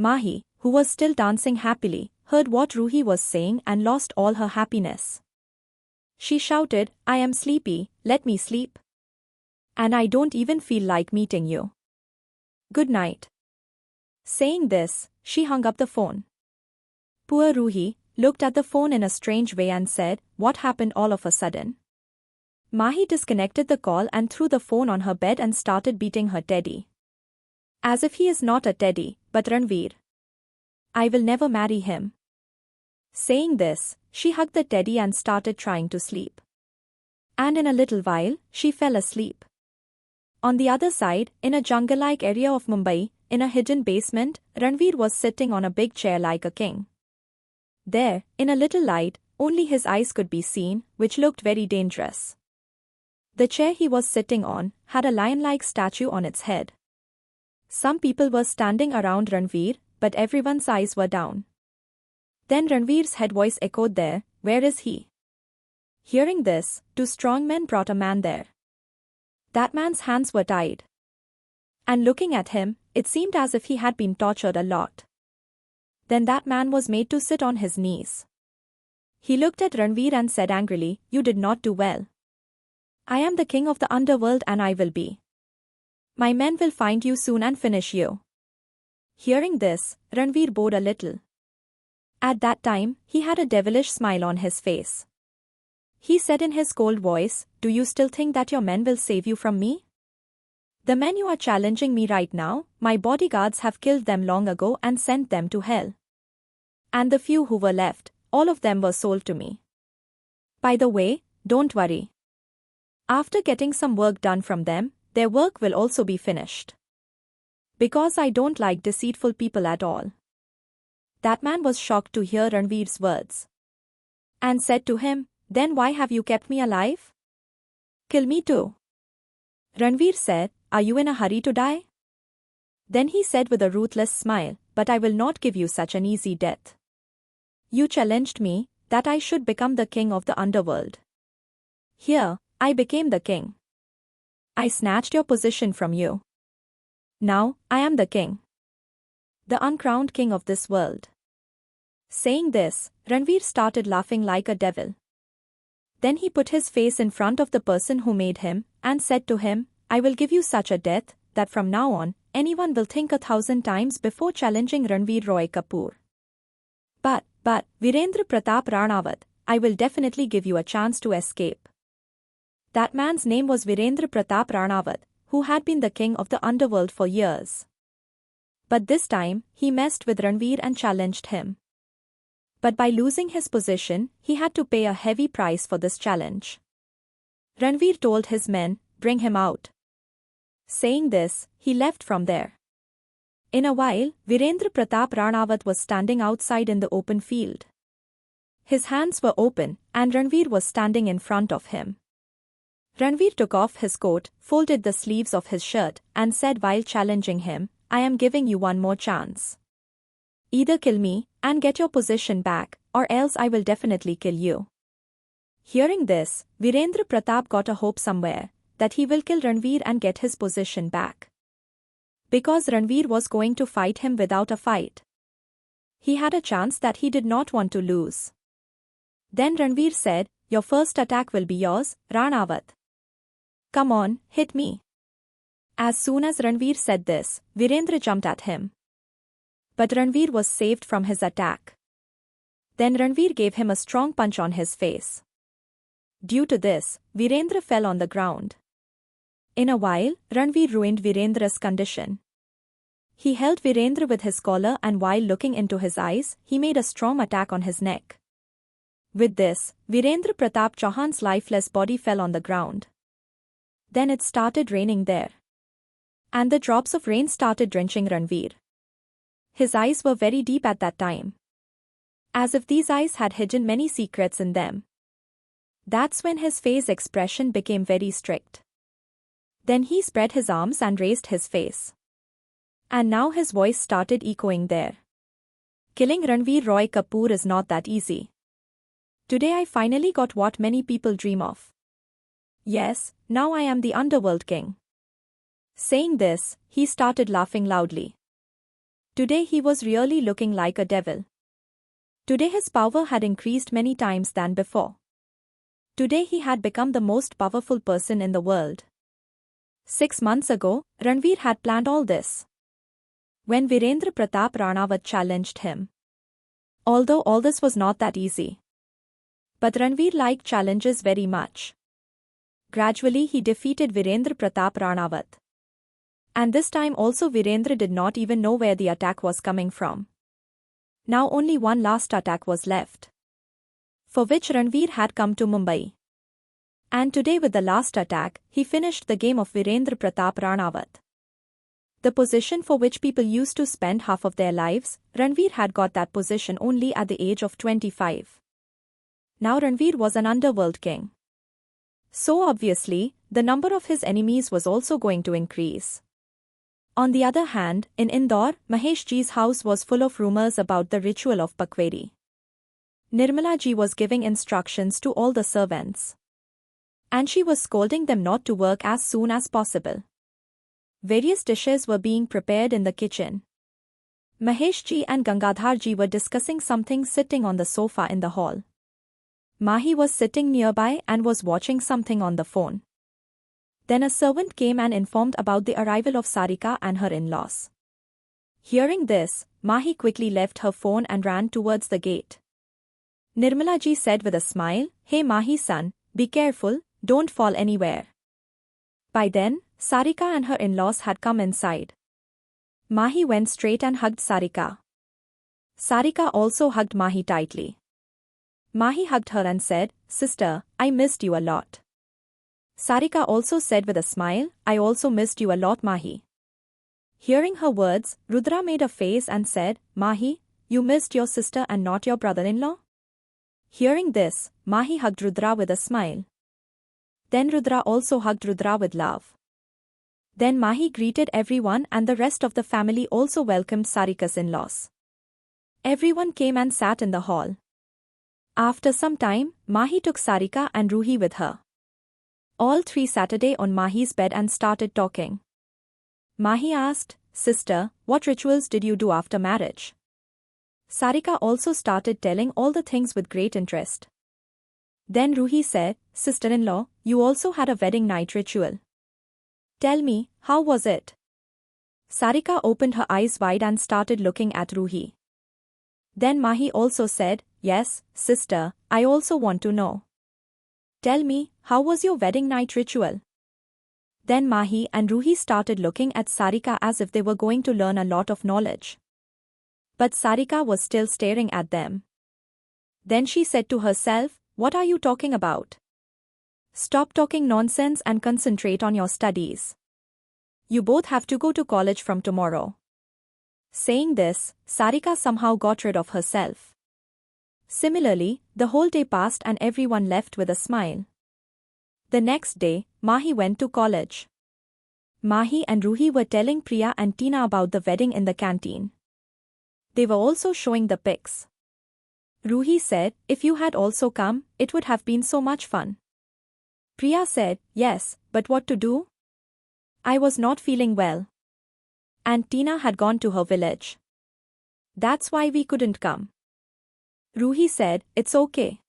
Mahi, who was still dancing happily, heard what Ruhi was saying and lost all her happiness. She shouted, I am sleepy, let me sleep. And I don't even feel like meeting you. Good night. Saying this, she hung up the phone. Poor Ruhi looked at the phone in a strange way and said, what happened all of a sudden? Mahi disconnected the call and threw the phone on her bed and started beating her teddy. As if he is not a teddy, but Ranvir. I will never marry him. Saying this, she hugged the teddy and started trying to sleep. And in a little while, she fell asleep. On the other side, in a jungle-like area of Mumbai, in a hidden basement, Ranvir was sitting on a big chair like a king. There, in a little light, only his eyes could be seen, which looked very dangerous. The chair he was sitting on had a lion-like statue on its head. Some people were standing around Ranvir, but everyone's eyes were down. Then Ranvir's head voice echoed there, where is he? Hearing this, two strong men brought a man there. That man's hands were tied. And looking at him, it seemed as if he had been tortured a lot. Then that man was made to sit on his knees. He looked at Ranvir and said angrily, you did not do well. I am the king of the underworld and I will be. My men will find you soon and finish you. Hearing this, Ranvir bowed a little. At that time, he had a devilish smile on his face. He said in his cold voice, do you still think that your men will save you from me? The men you are challenging me right now, my bodyguards have killed them long ago and sent them to hell. And the few who were left, all of them were sold to me. By the way, don't worry. After getting some work done from them, their work will also be finished. Because I don't like deceitful people at all. That man was shocked to hear Ranvir's words. And said to him, then why have you kept me alive? Kill me too. Ranvir said, are you in a hurry to die? Then he said with a ruthless smile, but I will not give you such an easy death. You challenged me, that I should become the king of the underworld. Here, I became the king. I snatched your position from you. Now, I am the king. The uncrowned king of this world. Saying this, Ranvir started laughing like a devil. Then he put his face in front of the person who made him, and said to him, I will give you such a death, that from now on, anyone will think 1,000 times before challenging Ranvir Roy Kapoor. But, Virendra Pratap Ranawat, I will definitely give you a chance to escape. That man's name was Virendra Pratap Ranawat, who had been the king of the underworld for years. But this time, he messed with Ranvir and challenged him. But by losing his position, he had to pay a heavy price for this challenge. Ranvir told his men, bring him out. Saying this, he left from there. In a while, Virendra Pratap Ranawat was standing outside in the open field. His hands were open, and Ranvir was standing in front of him. Ranvir took off his coat, folded the sleeves of his shirt, and said while challenging him, I am giving you one more chance. Either kill me, and get your position back, or else I will definitely kill you. Hearing this, Virendra Pratap got a hope somewhere, that he will kill Ranvir and get his position back. Because Ranvir was going to fight him without a fight. He had a chance that he did not want to lose. Then Ranvir said, your first attack will be yours, Ranawat. Come on, hit me. As soon as Ranvir said this, Virendra jumped at him. But Ranvir was saved from his attack. Then Ranvir gave him a strong punch on his face. Due to this, Virendra fell on the ground. In a while, Ranvir ruined Virendra's condition. He held Virendra with his collar and while looking into his eyes, he made a strong attack on his neck. With this, Virendra Pratap Chauhan's lifeless body fell on the ground. Then it started raining there. And the drops of rain started drenching Ranvir. His eyes were very deep at that time. As if these eyes had hidden many secrets in them. That's when his face expression became very strict. Then he spread his arms and raised his face. And now his voice started echoing there. Killing Ranvir Roy Kapoor is not that easy. Today I finally got what many people dream of. Yes, now I am the underworld king. Saying this, he started laughing loudly. Today he was really looking like a devil. Today his power had increased many times than before. Today he had become the most powerful person in the world. 6 months ago, Ranvir had planned all this. When Virendra Pratap Ranawat challenged him. Although all this was not that easy. But Ranvir liked challenges very much. Gradually he defeated Virendra Pratap Ranawat. And this time also Virendra did not even know where the attack was coming from. Now only one last attack was left, for which Ranvir had come to Mumbai. And today with the last attack, he finished the game of Virendra Pratap Ranawat. The position for which people used to spend half of their lives, Ranvir had got that position only at the age of 25. Now Ranvir was an underworld king. So obviously, the number of his enemies was also going to increase. On the other hand, in Indore, Mahesh ji's house was full of rumors about the ritual of Pakweri. Nirmala ji was giving instructions to all the servants. And she was scolding them not to work as soon as possible. Various dishes were being prepared in the kitchen. Mahesh ji and Gangadhar ji were discussing something sitting on the sofa in the hall. Mahi was sitting nearby and was watching something on the phone. Then a servant came and informed about the arrival of Sarika and her in-laws. Hearing this, Mahi quickly left her phone and ran towards the gate. Nirmala ji said with a smile, "Hey Mahi son, be careful, don't fall anywhere." By then, Sarika and her in-laws had come inside. Mahi went straight and hugged Sarika. Sarika also hugged Mahi tightly. Mahi hugged her and said, "Sister, I missed you a lot." Sarika also said with a smile, "I also missed you a lot, Mahi." Hearing her words, Rudra made a face and said, "Mahi, you missed your sister and not your brother-in-law?" Hearing this, Mahi hugged Rudra with a smile. Then Rudra also hugged Rudra with love. Then Mahi greeted everyone and the rest of the family also welcomed Sarika's in-laws. Everyone came and sat in the hall. After some time, Mahi took Sarika and Ruhi with her. All three sat on Mahi's bed and started talking. Mahi asked, "Sister, what rituals did you do after marriage?" Sarika also started telling all the things with great interest. Then Ruhi said, "Sister-in-law, you also had a wedding night ritual. Tell me, how was it?" Sarika opened her eyes wide and started looking at Ruhi. Then Mahi also said, "Yes, sister, I also want to know. Tell me, how was your wedding night ritual?" Then Mahi and Ruhi started looking at Sarika as if they were going to learn a lot of knowledge. But Sarika was still staring at them. Then she said to herself, "What are you talking about? Stop talking nonsense and concentrate on your studies. You both have to go to college from tomorrow." Saying this, Sarika somehow got rid of herself. Similarly, the whole day passed and everyone left with a smile. The next day, Mahi went to college. Mahi and Ruhi were telling Priya and Tina about the wedding in the canteen. They were also showing the pics. Ruhi said, "If you had also come, it would have been so much fun." Priya said, "Yes, but what to do? I was not feeling well. And Tina had gone to her village. That's why we couldn't come." Ruhi said, "It's okay.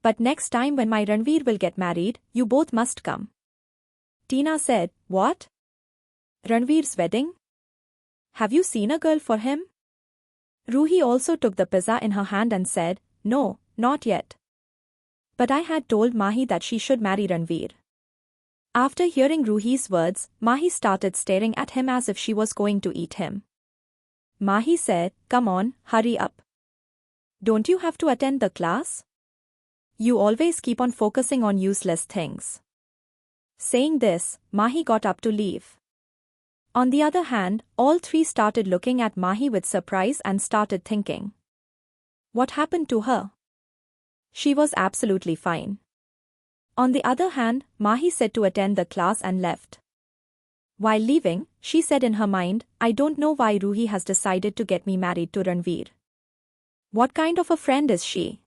But next time when my Ranvir will get married, you both must come." Tina said, "What? Ranvir's wedding? Have you seen a girl for him?" Ruhi also took the pizza in her hand and said, "No, not yet. But I had told Mahi that she should marry Ranvir." After hearing Ruhi's words, Mahi started staring at him as if she was going to eat him. Mahi said, "Come on, hurry up. Don't you have to attend the class? You always keep on focusing on useless things." Saying this, Mahi got up to leave. On the other hand, all three started looking at Mahi with surprise and started thinking, what happened to her? She was absolutely fine. On the other hand, Mahi said to attend the class and left. While leaving, she said in her mind, "I don't know why Ruhi has decided to get me married to Ranvir. What kind of a friend is she?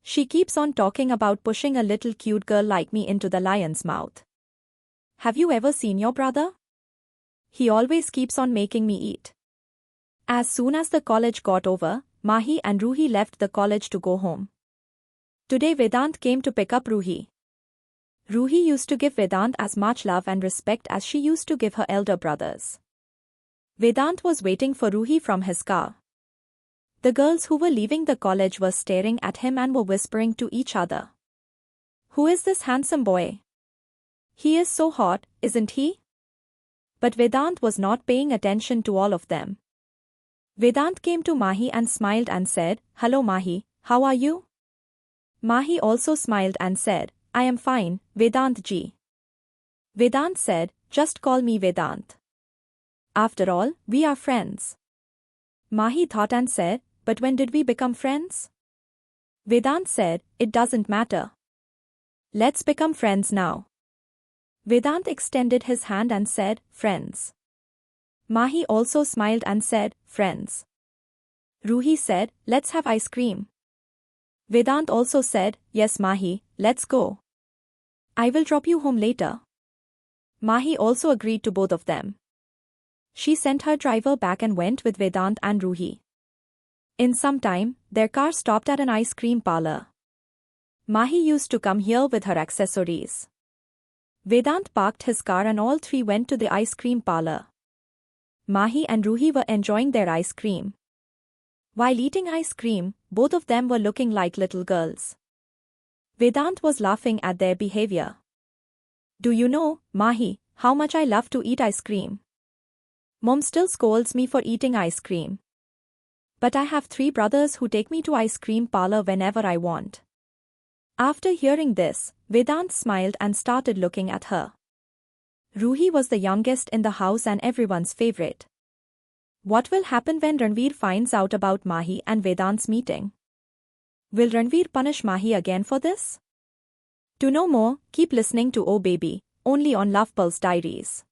She keeps on talking about pushing a little cute girl like me into the lion's mouth. Have you ever seen your brother? He always keeps on making me eat. As soon as the college got over, Mahi and Ruhi left the college to go home. Today Vedant came to pick up Ruhi. Ruhi used to give Vedant as much love and respect as she used to give her elder brothers. Vedant was waiting for Ruhi from his car. The girls who were leaving the college were staring at him and were whispering to each other. Who is this handsome boy? He is so hot, isn't he? But Vedant was not paying attention to all of them. Vedant came to Mahi and smiled and said, Hello Mahi, how are you? Mahi also smiled and said, I am fine, Vedant ji. Vedant said, just call me Vedant. After all, we are friends. Mahi thought and said, but when did we become friends? Vedant said, it doesn't matter. Let's become friends now. Vedant extended his hand and said, friends. Mahi also smiled and said, friends. Ruhi said, let's have ice cream. Vedant also said, yes Mahi, let's go. I will drop you home later. Mahi also agreed to both of them. She sent her driver back and went with Vedant and Ruhi. In some time, their car stopped at an ice cream parlor. Mahi used to come here with her accessories. Vedant parked his car and all three went to the ice cream parlor. Mahi and Ruhi were enjoying their ice cream. While eating ice cream, both of them were looking like little girls. Vedant was laughing at their behavior. Do you know, Mahi, how much I love to eat ice cream? Mom still scolds me for eating ice cream. But I have 3 brothers who take me to ice cream parlor whenever I want. After hearing this, Vedant smiled and started looking at her. Ruhi was the youngest in the house and everyone's favorite. What will happen when Ranvir finds out about Mahi and Vedant's meeting? Will Ranvir punish Mahi again for this? To know more, keep listening to Oh Baby, only on Love Pulse Diaries.